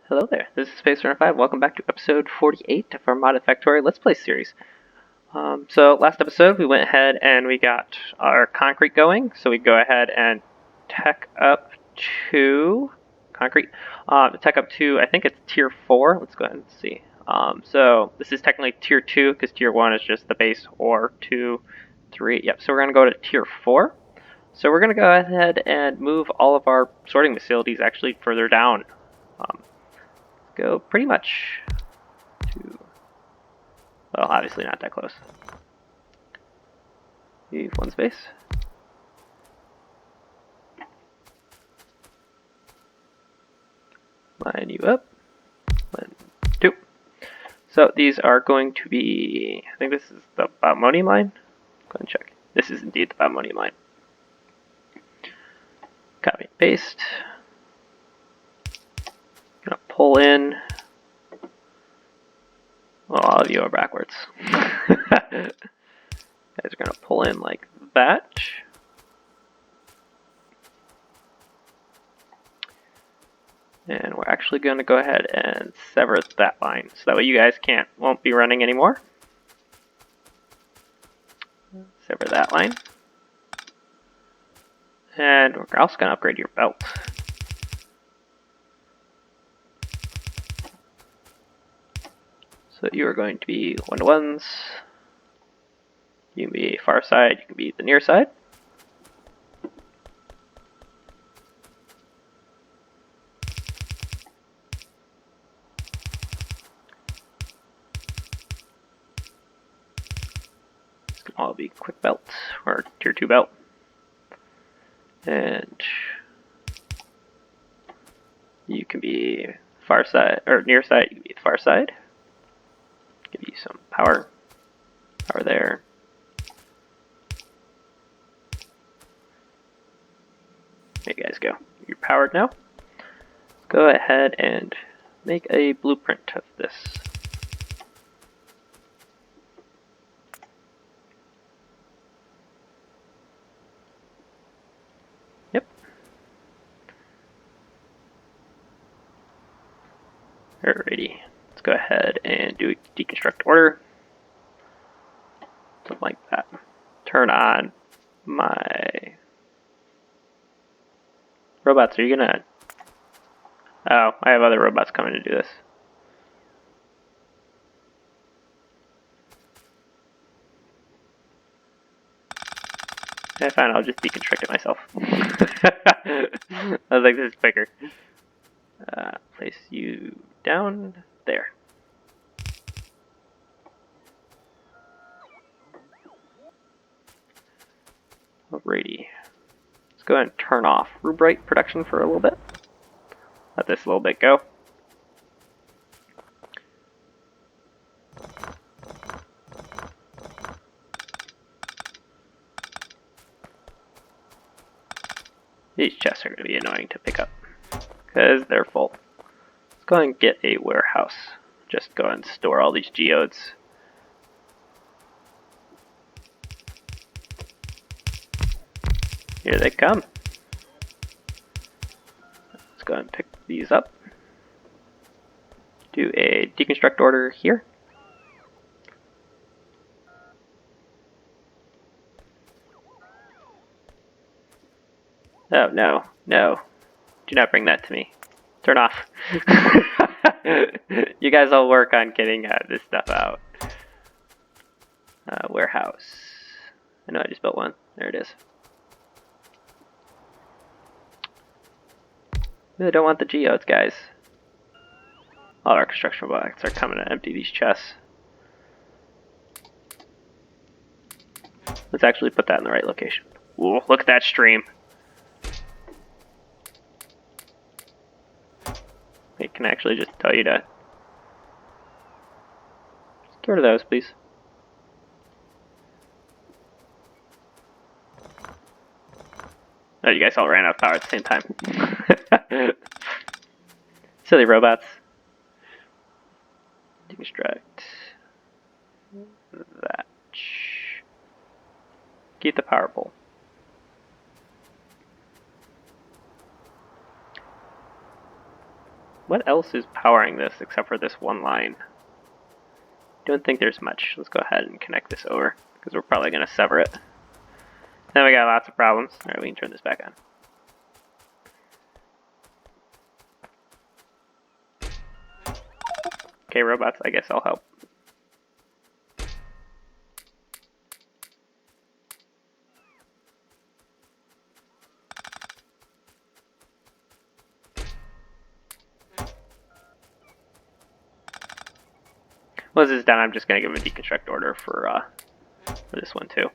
Hello there, this is Space Runner 5. Welcome back to episode 48 of our modded Factorio Let's Play series. So last episode we went ahead and we got our concrete going. So we go ahead and tech up to concrete. Tech up to, I think it's tier 4. Let's go ahead and see. So this is technically tier 2 because tier 1 is just the base, or 2, 3. Yep, so we're going to go to tier 4. So we're going to go ahead and move all of our sorting facilities actually further down. Go pretty much to, well, obviously not that close. Leave one space. Line you up. 1, 2. So these are going to be, I think this is the ammonium line. Go ahead and check. This is indeed the ammonium line. Copy and paste. Gonna pull in. Well, all of you are backwards. Guys are gonna pull in like that. And we're actually going to go ahead and sever that line, so that way you guys won't be running anymore. Sever that line. And we're also going to upgrade your belt. So you are going to be 1-to-1s. You can be far side, you can be the near side. This can all be quick belt or tier 2 belt. And you can be far side or near side, you can be the far side. Give you some power. Power there. There you guys go. You're powered now. Go ahead and make a blueprint of this. Yep. Alrighty. Let's go ahead and do a deconstruct order. Something like that. Turn on my robots. Are you gonna... Oh, I have other robots coming to do this. Yeah, fine, I'll just deconstruct it myself. I was like, this is quicker. Place you down there. Alrighty. Let's go ahead and turn off Rubrite production for a little bit. Let this little bit go. These chests are going to be annoying to pick up because they're full. Let's go ahead and get a warehouse. Just go ahead and store all these geodes. Here they come. Let's go ahead and pick these up. Do a deconstruct order here. Oh, no, no. Do not bring that to me. Turn off. You guys all work on getting this stuff out. Warehouse. I know I just built one. There it is. Really don't want the geodes, guys. All our construction robots are coming to empty these chests. Let's actually put that in the right location. Ooh, look at that stream. It can actually just tell you to just get rid of those, please. Oh, you guys all ran out of power at the same time. Silly robots. Deconstruct that. Keep the power pole. what else is powering this except for this one line? Don't think there's much. Let's go ahead and connect this over, because we're probably going to sever it. Then we got lots of problems. Alright, we can turn this back on. Okay, robots, I guess I'll help. Once this is done, I'm just going to give him a deconstruct order for this one too.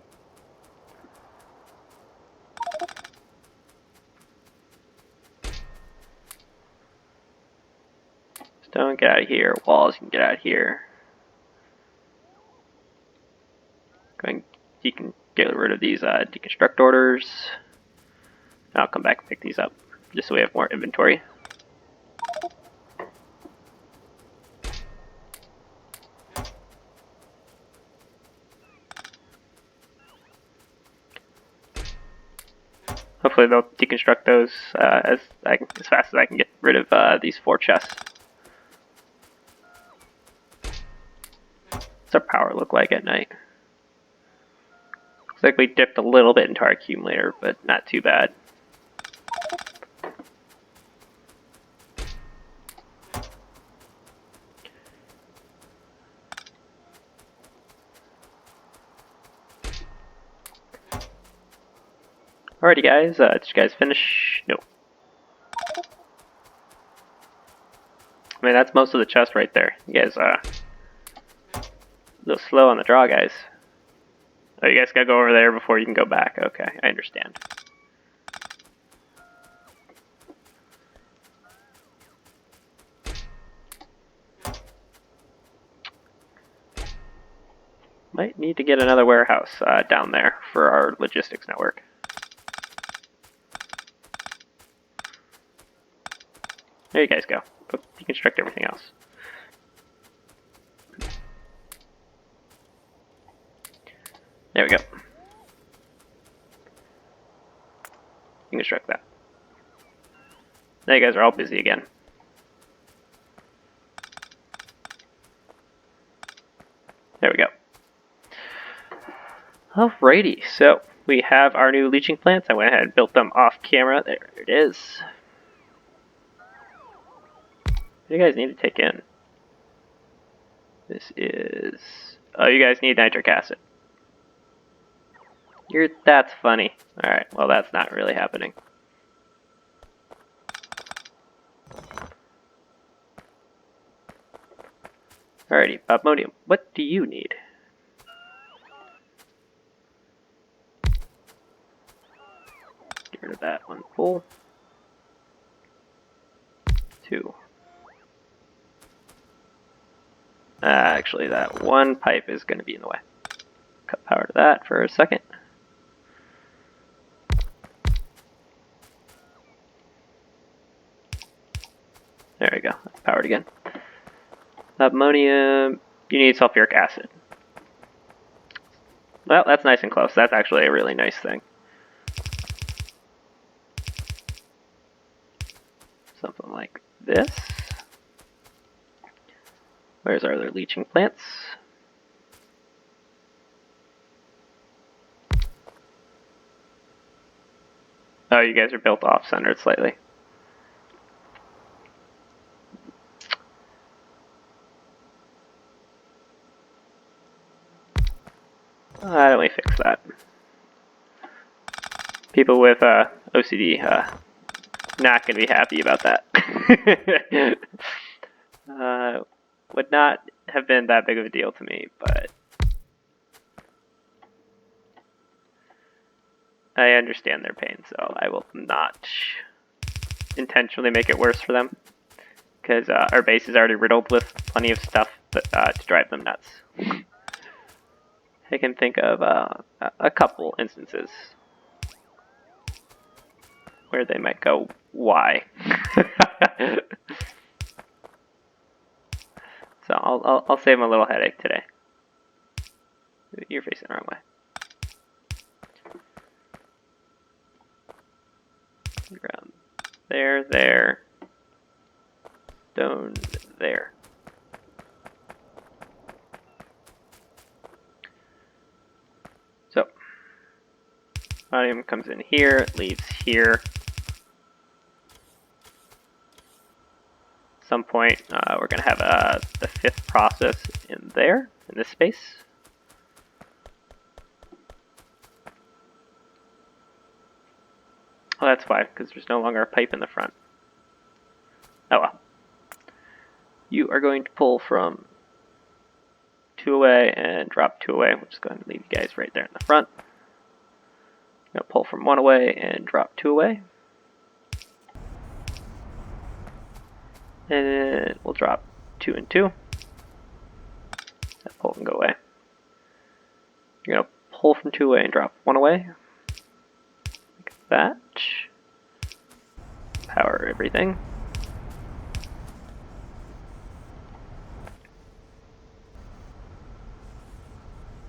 Stone, get out of here. Walls, you can get out of here. You can get rid of these deconstruct orders. I'll come back and pick these up, just so we have more inventory. Hopefully they'll deconstruct those as fast as I can get rid of these 4 chests. What's our power look like at night? Looks like we dipped a little bit into our accumulator, but not too bad. Alrighty guys, did you guys finish? No. I mean, that's most of the chest right there. You guys, a little slow on the draw, guys. Oh, you guys gotta go over there before you can go back. Okay, I understand. Might need to get another warehouse down there for our logistics network. There you guys go. Go deconstruct everything else. There we go. Deconstruct that. Now you guys are all busy again. There we go. Alrighty, so we have our new leaching plants. I went ahead and built them off camera. There it is. What do you guys need to take in? This is... Oh, you guys need nitric acid. That's funny. Alright, well that's not really happening. Alrighty, Bobmodium, what do you need? Get rid of that one full. 2. Actually, that one pipe is going to be in the way. Cut power to that for a second. There we go. That's powered again. Ammonium. You need sulfuric acid. Well, that's nice and close. That's actually a really nice thing. Something like this. Where's our other leaching plants? Oh, you guys are built off-centered slightly. Why don't we fix that? People with OCD not going to be happy about that. Would not have been that big of a deal to me, but I understand their pain, so I will not intentionally make it worse for them, because our base is already riddled with plenty of stuff to drive them nuts. I can think of a couple instances where they might go, why? So I'll save them a little headache today. You're facing the wrong way. Around there, there. stone there. So, volume comes in here, leaves here. At some point, we're going to have the fifth process in there, in this space. Oh, that's why, because there's no longer a pipe in the front. Oh well. You are going to pull from 2 away and drop 2 away. We're just going to leave you guys right there in the front. I'm going to pull from 1 away and drop 2 away. And then we'll drop 2 and 2. That pull can go away. You're going to pull from 2 away and drop 1 away. Like that. Power everything.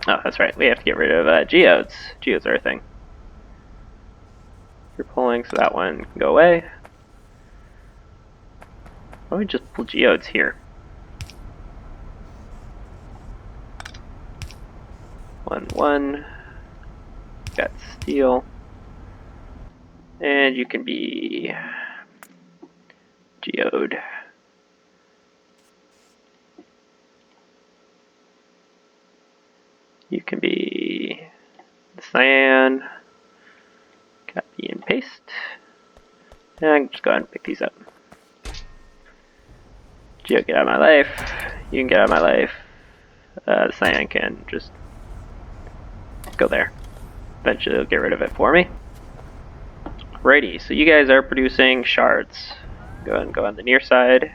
Oh, that's right. We have to get rid of geodes. Geodes are a thing. You're pulling, so that one can go away. Why don't we just pull geodes here? 1, 1. Got steel. And you can be geode. You can be cyan. Copy and paste. And I can just go ahead and pick these up. Geo, get out of my life. You can get out of my life. The cyan can just go there. Eventually it'll get rid of it for me. Alrighty, so you guys are producing shards. Go ahead and go on the near side.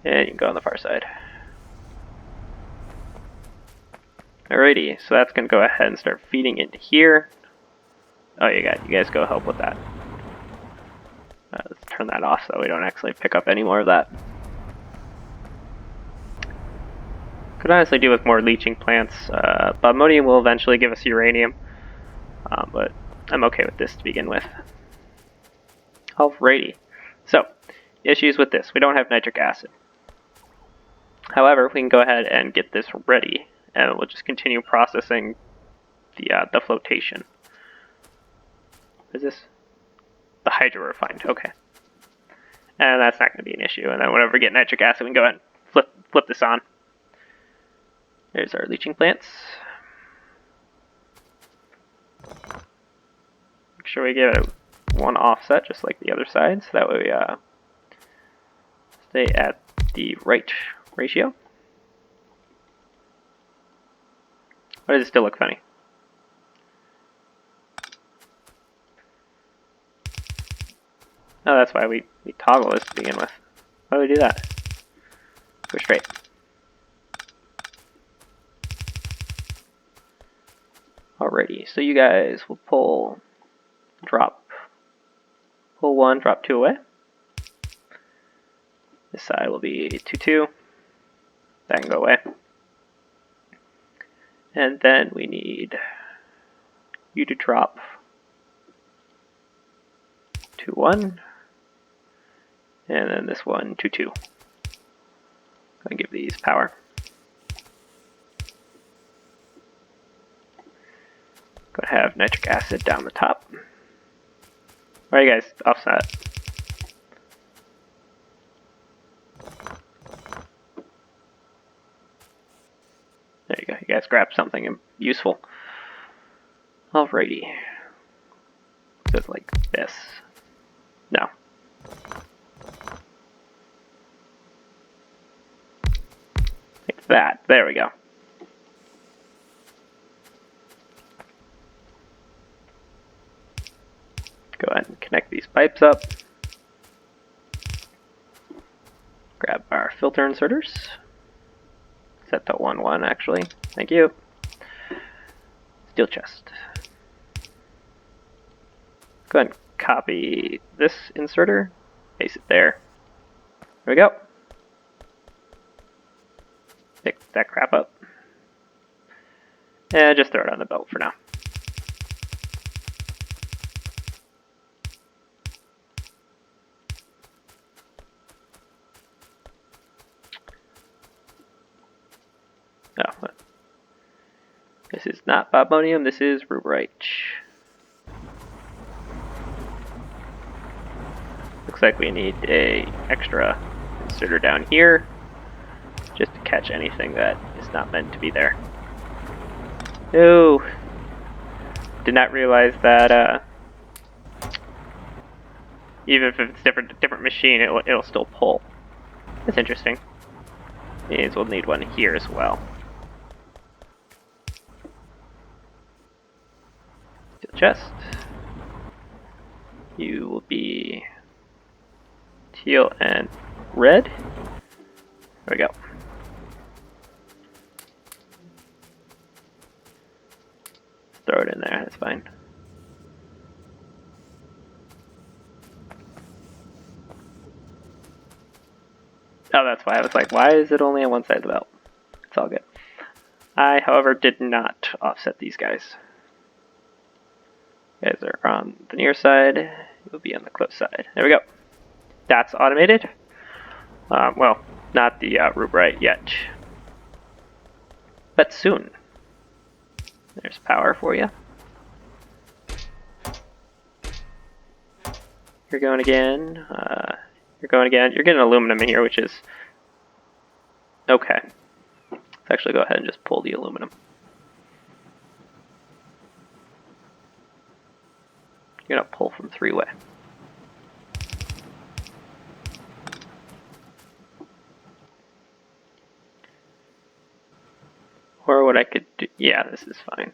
And you can go on the far side. Alrighty, so that's going to go ahead and start feeding into here. Oh, you guys go help with that. Let's turn that off so we don't actually pick up any more of that. Could honestly do with more leaching plants. Bodmonium will eventually give us uranium, but I'm okay with this to begin with. Alrighty, so issues with this. We don't have nitric acid. However, we can go ahead and get this ready, and we'll just continue processing the flotation. What is this? The hydro refined. Okay. And that's not going to be an issue. And then whenever we get nitric acid, we can go ahead and flip this on. There's our leaching plants. Make sure we get one offset, just like the other side, so that way we stay at the right ratio. Why does it still look funny? Oh, that's why we toggle this to begin with. Why do we do that? Go straight. Alrighty, so you guys will pull 1, drop 2 away. This side will be 2, 2. That can go away. And then we need you to drop 2, 1. And then this one, 2, 2. Gonna give these power. Gonna have nitric acid down the top. Alright, guys, offset. There you go. You guys grab something useful. Alrighty. So it's like this. No. Like that. There we go. Go ahead and connect these pipes up. Grab our filter inserters. Set to 1, 1 actually. Thank you. Steel chest. Go ahead and copy this inserter. Paste it there. There we go. Pick that crap up. And just throw it on the belt for now. Oh, this is not bobmonium, this is rubberite. Looks like we need a extra inserter down here just to catch anything that is not meant to be there. No! Did not realize that even if it's different machine, it'll still pull. That's interesting. Means we'll need one here as well. Steel chest. You will be teal and red. There we go. Throw it in there, that's fine. Oh, that's why I was like, why is it only on one side of the belt? It's all good. I, however, did not offset these guys. You guys are on the near side, you'll be on the close side. There we go. That's automated. Well, not the rubberite yet, but soon. There's power for you. You're going again. You're going again. You're getting aluminum in here, which is okay. Let's actually go ahead and just pull the aluminum. You're gonna pull from three-way. Or what I could do, yeah, this is fine.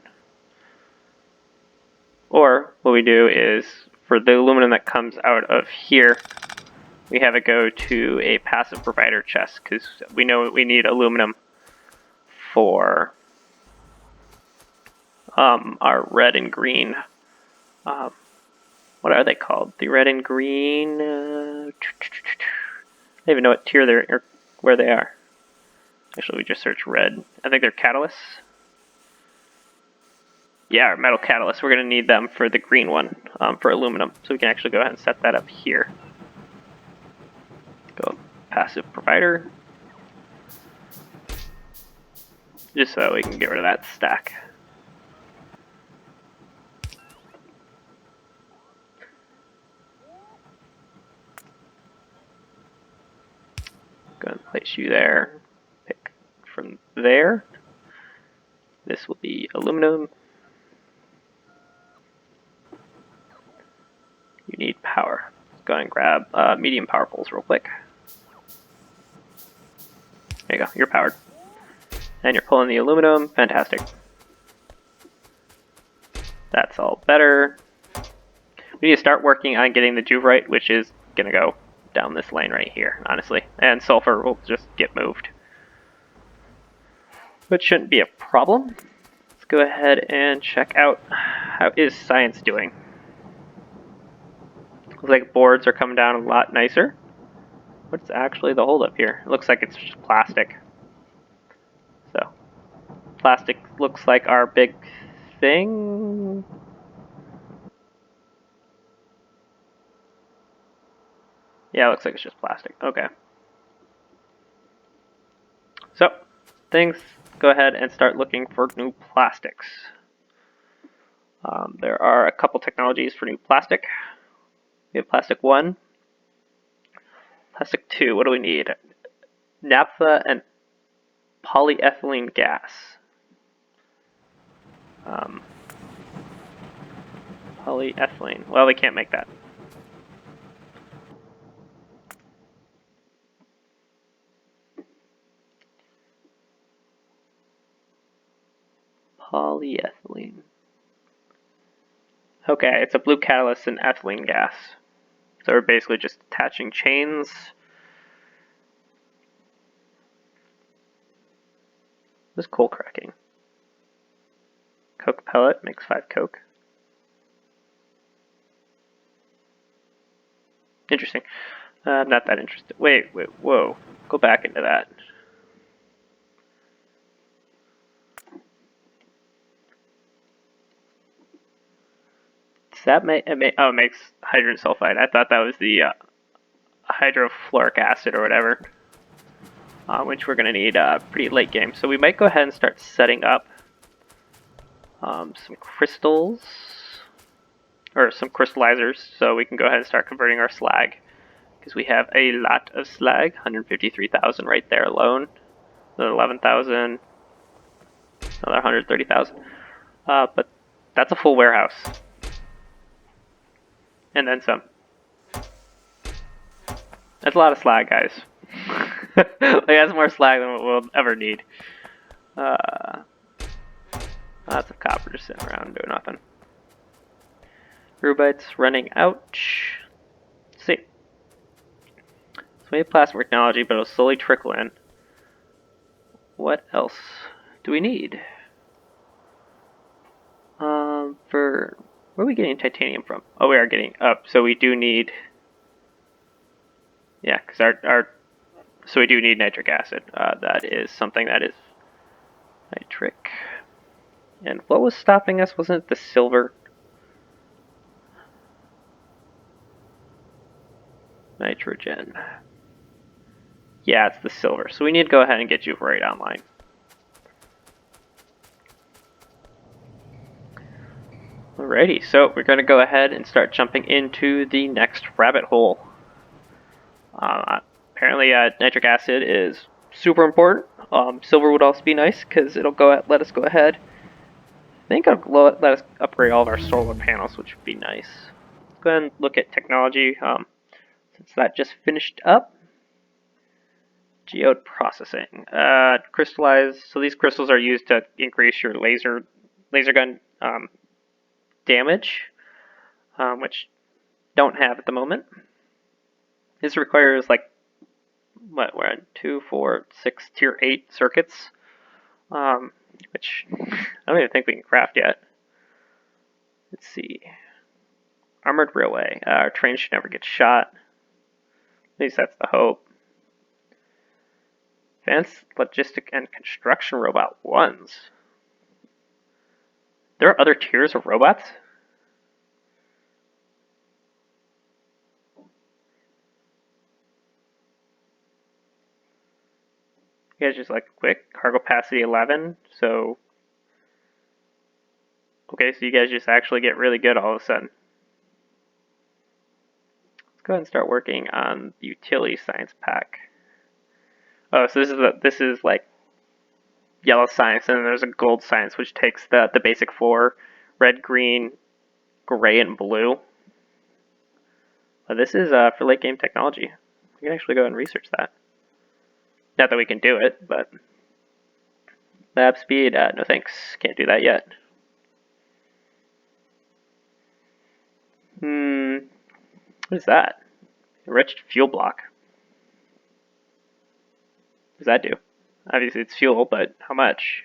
Or what we do is, for the aluminum that comes out of here, we have it go to a passive provider chest, because we know we need aluminum for our red and green. What are they called? The red and green. I don't even know what tier they're, or where they are. Actually, we just search red. I think they're catalysts. Yeah, our metal catalysts. We're going to need them for the green one, for aluminum. So we can actually go ahead and set that up here. Go passive provider. Just so we can get rid of that stack. Go ahead and place you there. Pick from there. This will be aluminum. You need power. Let's go ahead and grab medium power poles real quick. There you go, you're powered. And you're pulling the aluminum, fantastic. That's all better. We need to start working on getting the juverite, which is gonna go down this lane right here, honestly. And sulfur will just get moved. Which shouldn't be a problem. Let's go ahead and check out how is science doing. Looks like boards are coming down a lot nicer. What's actually the holdup here? It looks like it's just plastic. So, plastic looks like our big thing. Yeah, it looks like it's just plastic. Okay. So, things, go ahead and start looking for new plastics. There are a couple technologies for new plastic. We have plastic 1. Plastic 2, what do we need? Naphtha and polyethylene gas. Polyethylene. Well, we can't make that. Polyethylene. Okay, it's a blue catalyst and ethylene gas. So we're basically just attaching chains. What's coal cracking? Coke pellet makes 5 coke. Interesting. I'm not that interested. Wait, whoa. Go back into that. Does that make, oh, it makes hydrogen sulfide. I thought that was the hydrofluoric acid or whatever. which we're going to need pretty late game. So we might go ahead and start setting up some crystals, or some crystallizers, so we can go ahead and start converting our slag, because we have a lot of slag, 153,000 right there alone, another 11,000, another 130,000, but that's a full warehouse, and then some. That's a lot of slag, guys. Like, that's more slag than what we'll ever need. Lots of copper just sitting around doing nothing. Rubites running out. Let's see. So we have plasma technology, but it'll slowly trickle in. What else do we need? Where are we getting titanium from? Oh, we are getting up. So we do need. Yeah, because so we do need nitric acid. That is something that is nitric. And what was stopping us? Wasn't it the silver? Nitrogen. Yeah, it's the silver. So we need to go ahead and get you right online. Alrighty, so we're going to go ahead and start jumping into the next rabbit hole. Apparently, nitric acid is super important. Silver would also be nice because it'll let us go ahead. I think it'll let us upgrade all of our solar panels, which would be nice. Let's go ahead and look at technology. Since that just finished up. Geode processing. Crystallize. So these crystals are used to increase your laser gun damage, which don't have at the moment. This requires like what we're at 2, 4, 6 tier 8 circuits, which I don't even think we can craft yet. Let's see. Armored railway. Our train should never get shot. At least that's the hope. Advanced logistic and construction robot 1s. There are other tiers of robots? You guys just like quick cargo capacity 11. So okay, so you guys just actually get really good all of a sudden. Let's go ahead and start working on the utility science pack. Oh, so this is like yellow science, and then there's a gold science, which takes the basic 4: red, green, gray, and blue. This is for late game technology. We can actually go and research that. Not that we can do it, but lab speed, no thanks. Can't do that yet. What is that? Enriched fuel block. What does that do? Obviously it's fuel, but how much?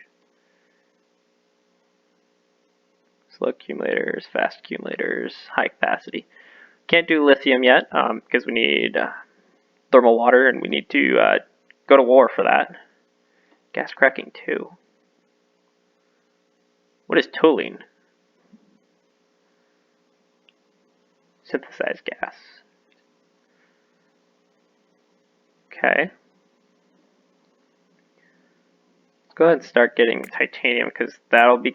Slow accumulators, fast accumulators, high capacity. Can't do lithium yet, because we need thermal water, and we need to go to war for that. Gas cracking 2. What is toluene? Synthesized gas. Okay. Let's go ahead and start getting titanium, because that'll be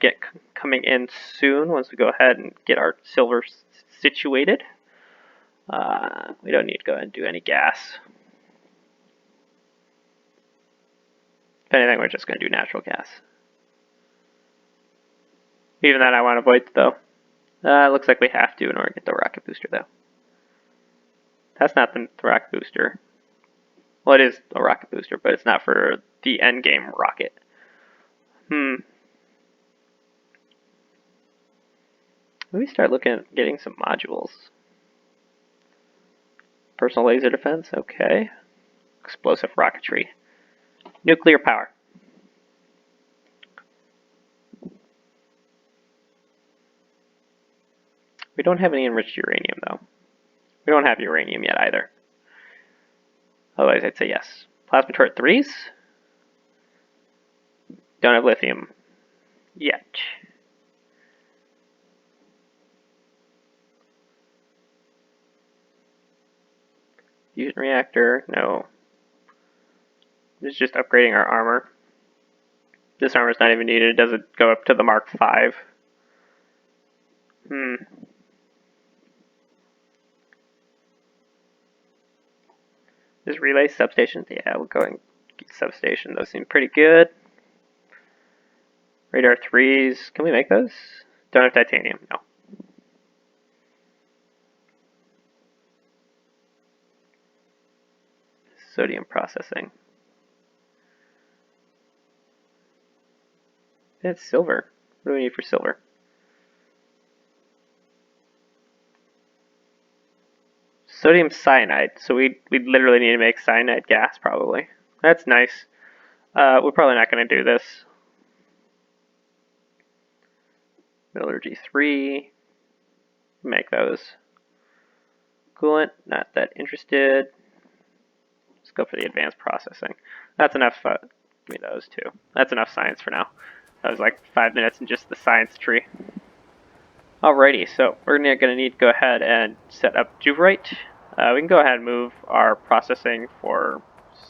coming in soon once we go ahead and get our silver situated. We don't need to go ahead and do any gas. If anything, we're just going to do natural gas. Even that I want to avoid, though. It looks like we have to in order to get the rocket booster, though. That's not the rocket booster. Well, it is a rocket booster, but it's not for the end game rocket. Maybe start looking at getting some modules. Personal laser defense, okay. Explosive rocketry. Nuclear power. We don't have any enriched uranium, though. We don't have uranium yet, either. Otherwise, I'd say yes. Plasma turret 3s? Don't have lithium yet. Fusion reactor, no. It's just upgrading our armor. This armor's not even needed. It doesn't go up to the Mark 5. This relay substation? Yeah, we're going substation. Those seem pretty good. Radar 3s. Can we make those? Don't have titanium. No. Sodium processing. It's silver. What do we need for silver? Sodium cyanide. So we'd literally need to make cyanide gas, probably. That's nice. We're probably not going to do this. Metallurgy 3. Make those. Coolant. Not that interested. Let's go for the advanced processing. That's enough. Give me those two. That's enough science for now. That was like 5 minutes in just the science tree. Alrighty, so we're going to need to go ahead and set up Juverite. We can go ahead and move our processing for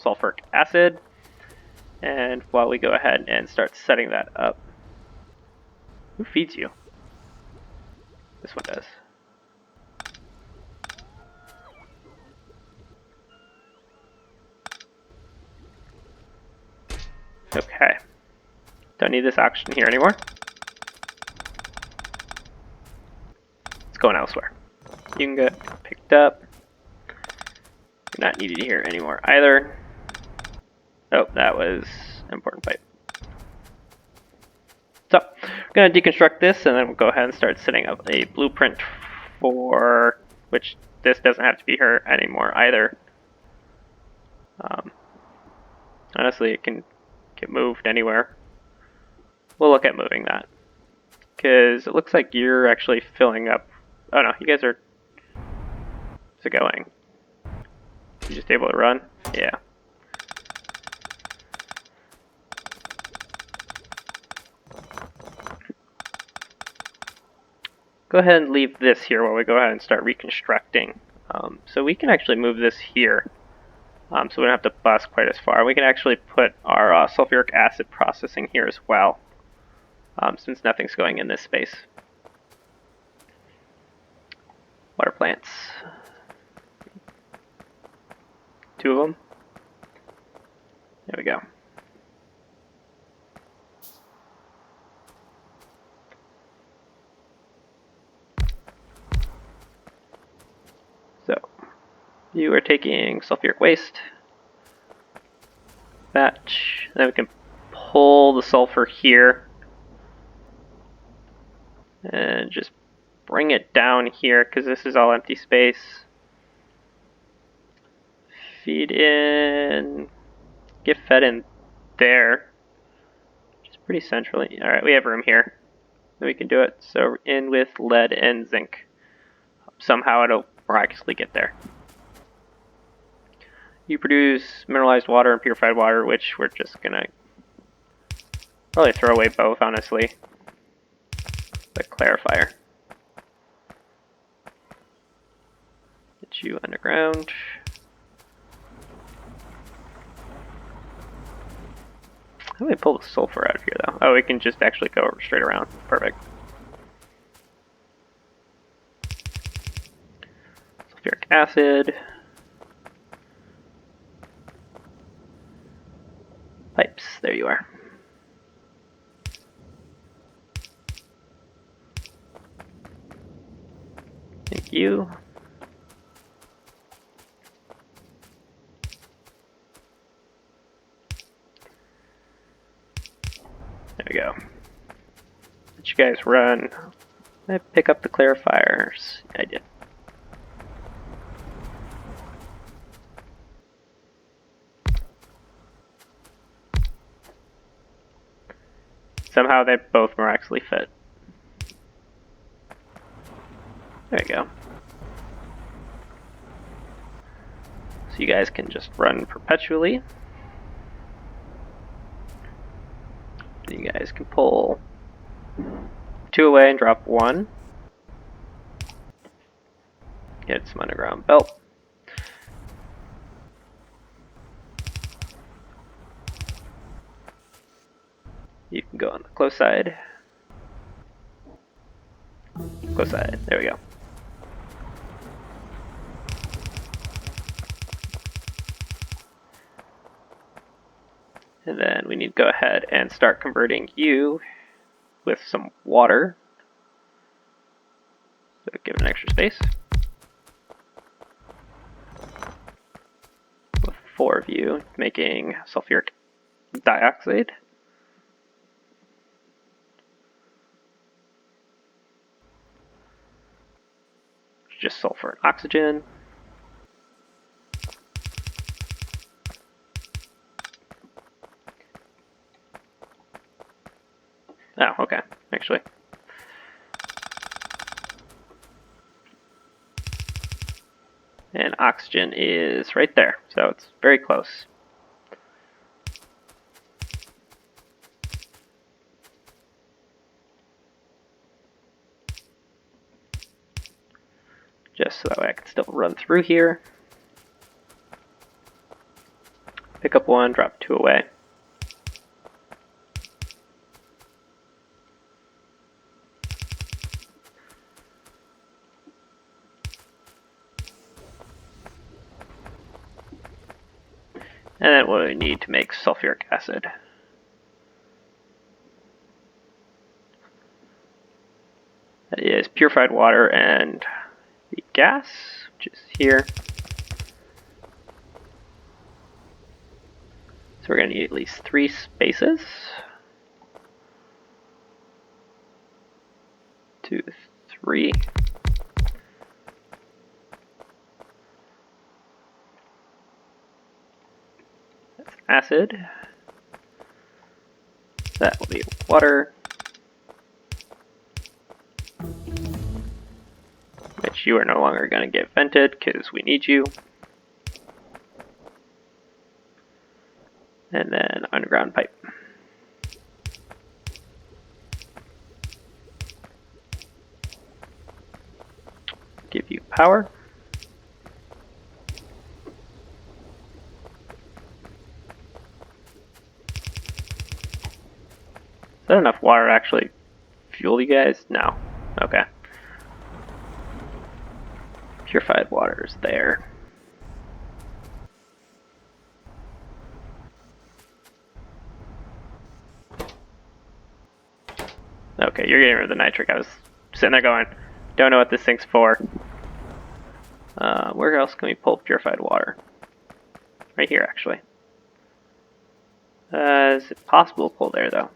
sulfuric acid. And while we go ahead and start setting that up. Who feeds you? This one does. Okay. Don't need this oxygen here anymore. It's going elsewhere. You can get picked up. You're not needed here anymore either. Oh, that was an important pipe. So, we're going to deconstruct this, and then we'll go ahead and start setting up a blueprint for which this doesn't have to be here anymore either. Honestly, it can get moved anywhere. We'll look at moving that. Because it looks like you're actually filling up. Oh no, you guys are. How's it going? You just able to run? Yeah. Go ahead and leave this here while we go ahead and start reconstructing. So we can actually move this here. So we don't have to bus quite as far. We can actually put our sulfuric acid processing here as well. Since nothing's going in this space. Water plants. 2 of them. There we go. So, you are taking sulfuric waste. Batch. And then we can pull the sulfur here. And just bring it down here because this is all empty space. Feed in. Get fed in there. Which is pretty centrally. Alright, we have room here. We can do it. So in with lead and zinc. Somehow it'll miraculously get there. You produce mineralized water and purified water, which we're just gonna probably throw away both, honestly. The clarifier. Get you underground. How do we pull the sulfur out of here, though? Oh, we can just actually go straight around. Perfect. Sulfuric acid. Pipes. There you are. Thank you. There we go. Let you guys run. I pick up the clarifiers. I did. Somehow they both miraculously fit. There you go. So you guys can just run perpetually. You guys can pull 2 away and drop 1. Get some underground belt. go on the close side. Close side. There we go. And then we need to go ahead and start converting you with some water. So give it an extra space. With 4 of you, making sulfuric dioxide. Just sulfur and oxygen. Oh, okay, actually. And oxygen is right there, so it's very close. Just so that way I can still run through here. Pick up 1, drop 2 away. And then what do we need to make sulfuric acid? That is purified water and the gas, which is here. So we're going to need at least 3 spaces. 2, 3. That's acid. That will be water. Which you are no longer going to get vented because we need you. And then underground pipe. Give you power. Is that enough water to actually fuel you guys? No. Okay. Purified water is there. Okay, you're getting rid of the nitric. I was sitting there going, don't know what this thing's for. Where else can we pull purified water? Right here, actually. Is it possible to pull there, though?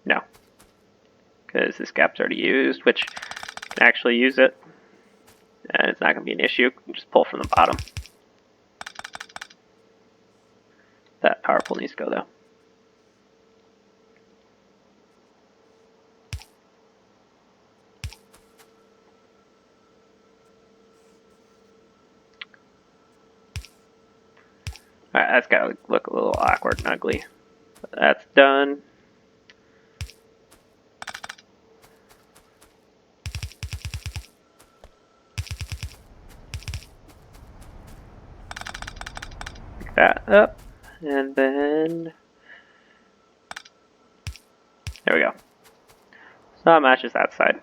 No. Because this gap's already used, which can actually use it. And it's not going to be an issue. You can just pull from the bottom. That power pull needs to go, though. Alright, that's got to look a little awkward and ugly. But that's done. Pick that up. And then... there we go. So that matches that side.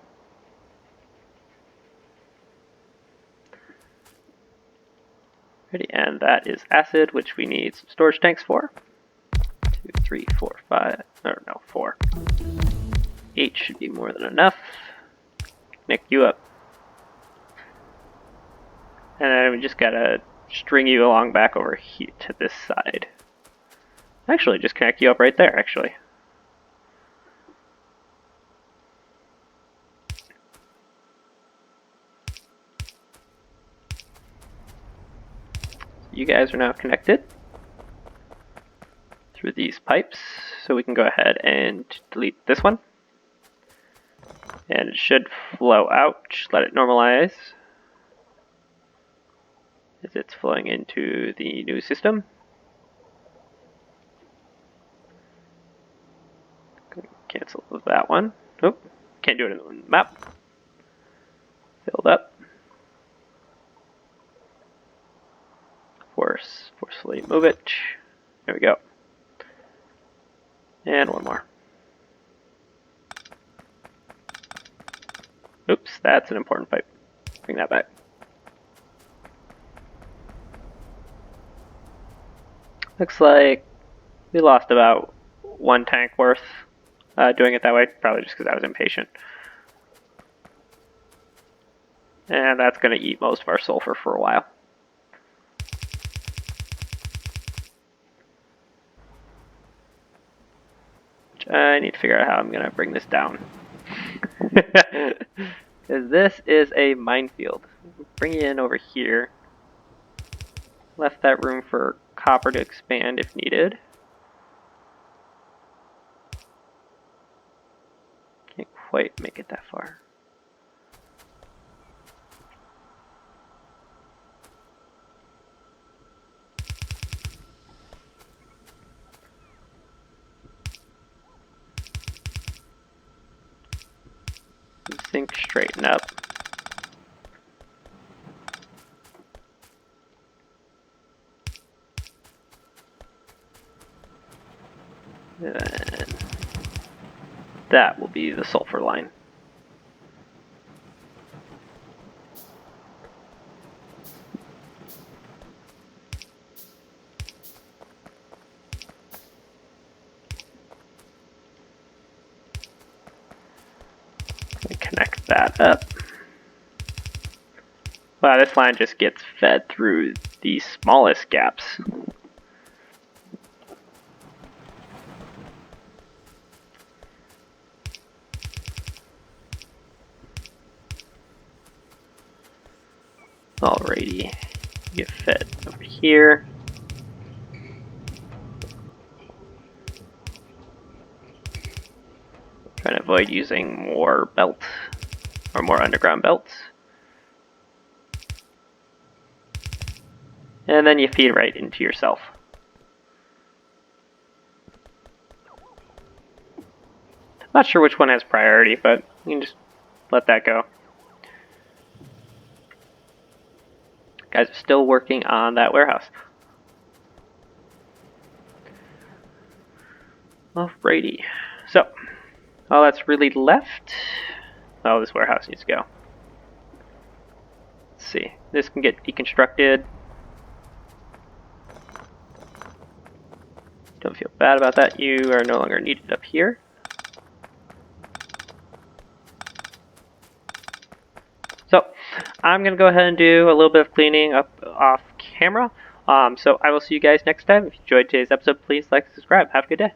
Ready, and that is acid, which we need some storage tanks for. 2, 3, 4, 5, or no, 4. 8 should be more than enough. Nick you up. And then we just gotta string you along back over here to this side. Actually, just connect you up right there, actually. You guys are now connected through these pipes, so we can go ahead and delete this one. And it should flow out. Just let it normalize as it's flowing into the new system. Cancel that one. Nope, can't do it in the map. Filled up. Forcefully move it. There we go. And one more. Oops, that's an important pipe. Bring that back. Looks like we lost about 1 tank worth doing it that way, probably just because I was impatient. And that's going to eat most of our sulfur for a while. I need to figure out how I'm going to bring this down. Because this is a minefield. Bring it in over here. Left that room for copper to expand if needed. Can't quite make it that far. Zinc straighten up. And that will be the sulfur line. Connect that up. Wow, this line just gets fed through the smallest gaps. Alrighty, get fed over here. Trying to avoid using more belts or more underground belts. And then you feed right into yourself. Not sure which one has priority, but you can just let that go. Guys are still working on that warehouse. Alrighty. So, all that's really left. Oh, this warehouse needs to go. Let's see. This can get deconstructed. Don't feel bad about that. You are no longer needed up here. So, I'm going to go ahead and do a little bit of cleaning up off camera. So I will see you guys next time. If you enjoyed today's episode, please like and subscribe. Have a good day.